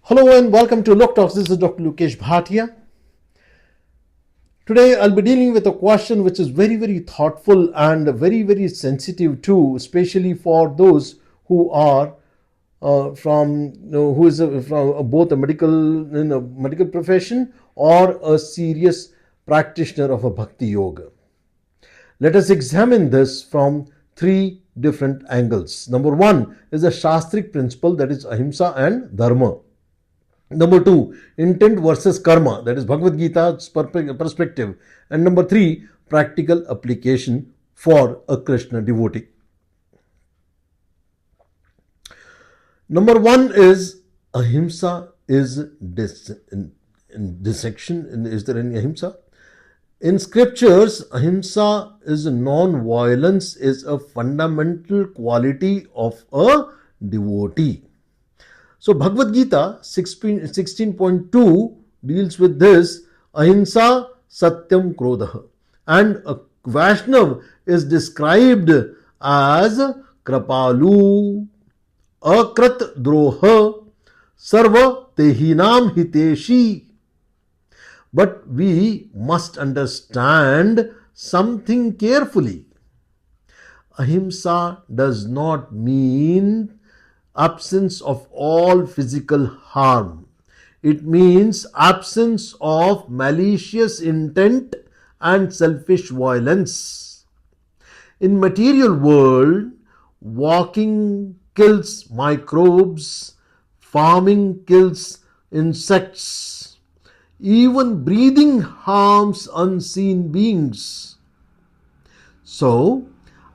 Hello and welcome to Look Talks. This is Dr. Lokesh Bhatia. Today I'll be dealing with a question which is very, very thoughtful and very, very sensitive too, especially for those who are from both a medical profession or a serious practitioner of a bhakti yoga. Let us examine this from three different angles. Number one is the Shastric principle, that is Ahimsa and Dharma. Number two, intent versus karma, that is Bhagavad Gita's perspective. And number three, practical application for a Krishna devotee. Number one is Ahimsa is dissection. Is there any Ahimsa? In scriptures, Ahimsa is non-violence, is a fundamental quality of a devotee. So Bhagavad Gita 16.2 deals with this, Ahimsa Satyam Krodha. And a Vaishnav is described as Krapalu, Akrat Droha, Sarva Tehinam Hiteshi. But we must understand something carefully. Ahimsa does not mean absence of all physical harm. It means absence of malicious intent and selfish violence. In material world, walking kills microbes, farming kills insects, even breathing harms unseen beings. So,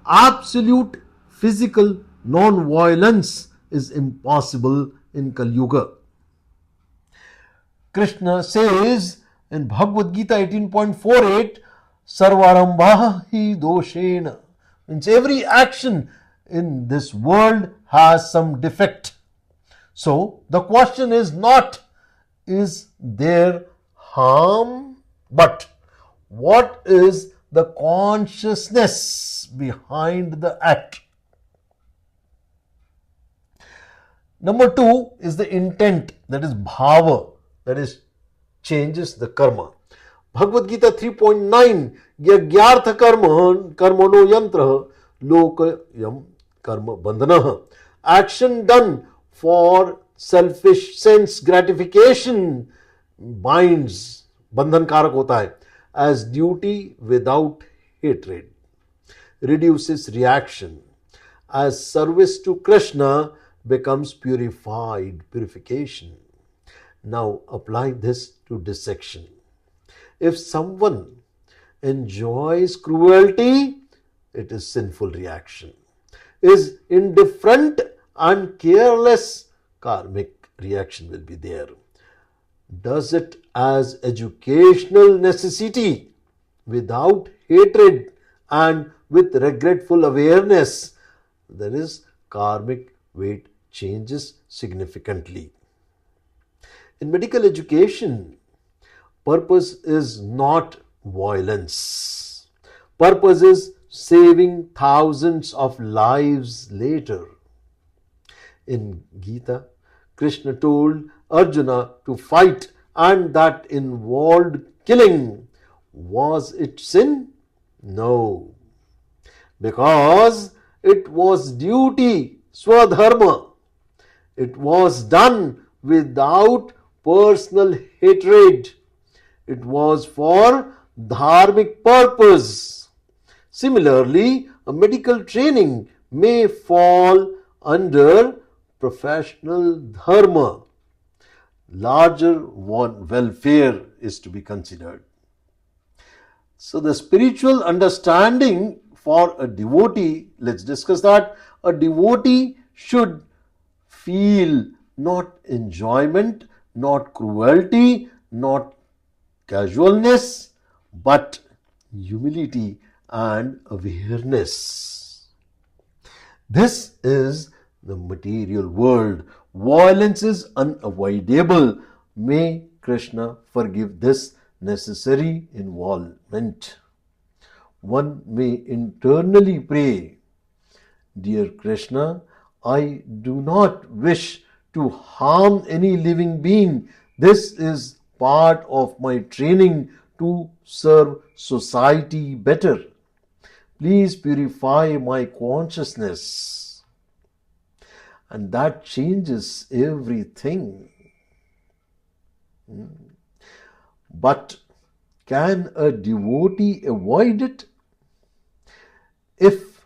absolute physical non-violence is impossible in Kali Yuga. Krishna says in Bhagavad Gita 18.48, Sarvarambha hi doshena, means every action in this world has some defect. So the question is not, is there harm, but what is the consciousness behind the act? Number two is the intent, that is bhava, that is changes the karma. Bhagavad Gita 3.9, Yagyartha karmano yantra lokayam karma bandhana. Action done for selfish sense gratification binds, bandhan karak hota hai, as duty without hatred, reduces reaction, as service to Krishna becomes purification. Now apply this to dissection. If someone enjoys cruelty, it is sinful reaction. Is indifferent and careless, karmic reaction will be there. Does it as educational necessity, without hatred and with regretful awareness, there is karmic weight changes significantly. In medical education, purpose is not violence. Purpose is saving thousands of lives later. In Gita, Krishna told Arjuna to fight, and that involved killing. Was it sin? No. Because it was duty, Svadharma. It was done without personal hatred. It was for dharmic purpose. Similarly, a medical training may fall under professional dharma. Larger welfare is to be considered. So the spiritual understanding for a devotee, let's discuss that. A devotee should feel not enjoyment, not cruelty, not casualness, but humility and awareness. This is the material world. Violence is unavoidable. May Krishna forgive this necessary involvement. One may internally pray, Dear Krishna, I do not wish to harm any living being. This is part of my training to serve society better. Please purify my consciousness. And that changes everything. But can a devotee avoid it? If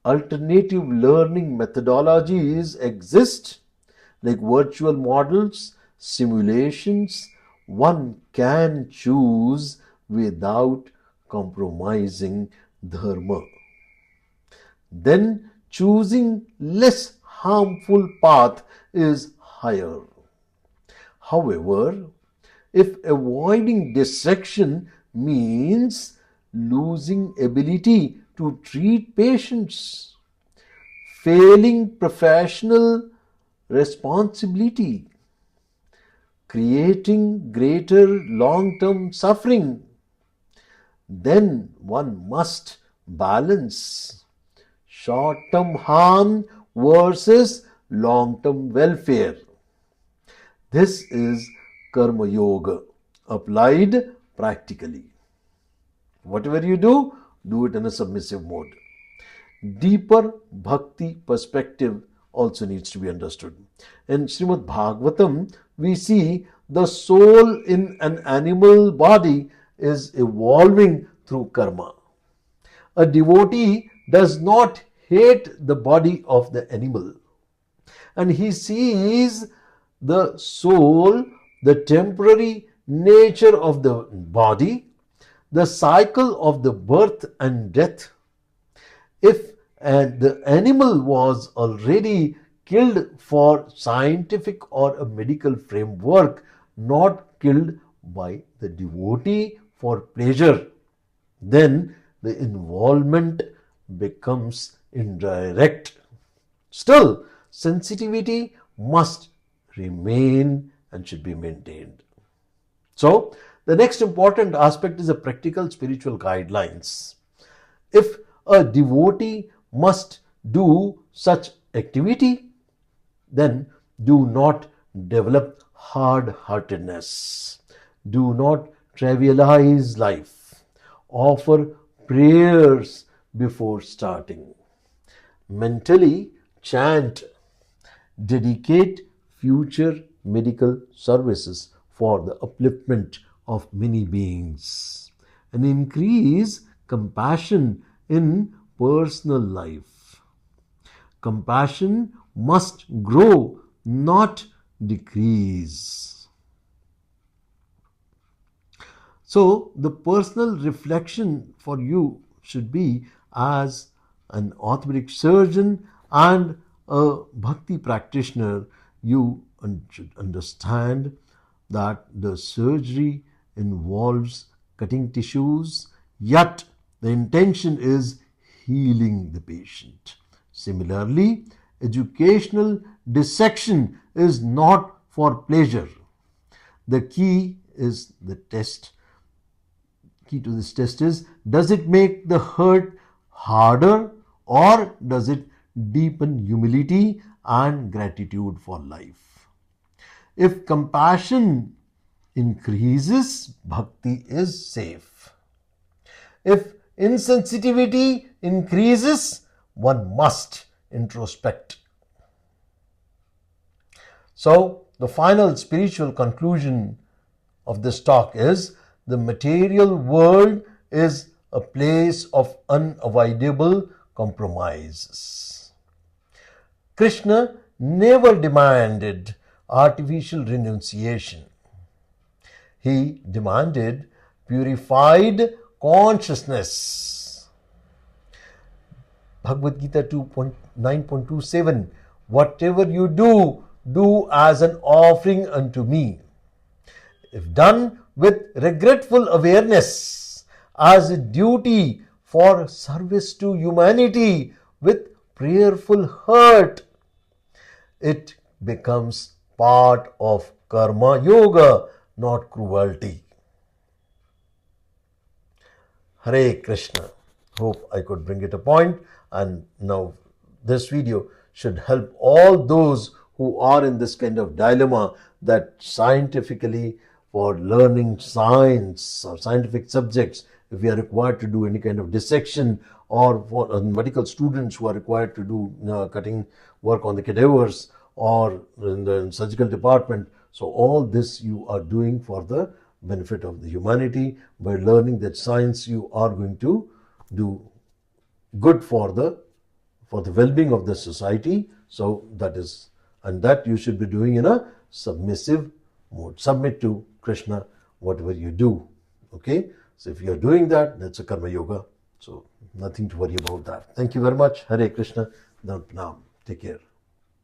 alternative learning methodologies exist, like virtual models, simulations, one can choose without compromising dharma. Then choosing less harmful path is higher. However, if avoiding dissection means losing ability to treat patients, failing professional responsibility, creating greater long-term suffering, then one must balance short-term harm versus long-term welfare. This is Karma Yoga applied practically. Whatever you do, do it in a submissive mode. Deeper bhakti perspective also needs to be understood. In Srimad Bhagavatam, we see the soul in an animal body is evolving through karma. A devotee does not hate the body of the animal, and he sees the soul, the temporary nature of the body, the cycle of the birth and death. If the animal was already killed for scientific or a medical framework, not killed by the devotee for pleasure, then the involvement becomes indirect. Still, sensitivity must remain and should be maintained. So, the next important aspect is the practical spiritual guidelines. If a devotee must do such activity, then do not develop hard-heartedness. Do not trivialize life. Offer prayers before starting. Mentally chant. Dedicate future medical services for the upliftment of many beings. And increase compassion in personal life. Compassion must grow, not decrease. So, the personal reflection for you should be, as an orthopedic surgeon and a bhakti practitioner, you should understand that the surgery involves cutting tissues, yet the intention is healing the patient. Similarly, educational dissection is not for pleasure. The key to this test is, does it make the hurt harder, or does it deepen humility and gratitude for life? If compassion increases, bhakti is safe. If insensitivity increases, one must introspect. So, the final spiritual conclusion of this talk is, the material world is a place of unavoidable compromises. Krishna never demanded artificial renunciation. He demanded purified consciousness. Bhagavad Gita 9.27, whatever you do, do as an offering unto me. If done with regretful awareness, as a duty for service to humanity, with prayerful heart, it becomes part of karma yoga, not cruelty. Hare Krishna. Hope I could bring it a point, and now this video should help all those who are in this kind of dilemma that scientifically, for learning science or scientific subjects, if we are required to do any kind of dissection, or for medical students who are required to do cutting work on the cadavers, or in the surgical department. So all this you are doing for the benefit of the humanity. By learning that science, you are going to do good for the well-being of the society. So that is, and that you should be doing in a submissive mode. Submit to Krishna whatever you do. Okay, so if you are doing that, that's a karma yoga. So nothing to worry about that. Thank you very much. Hare Krishna. Now take care.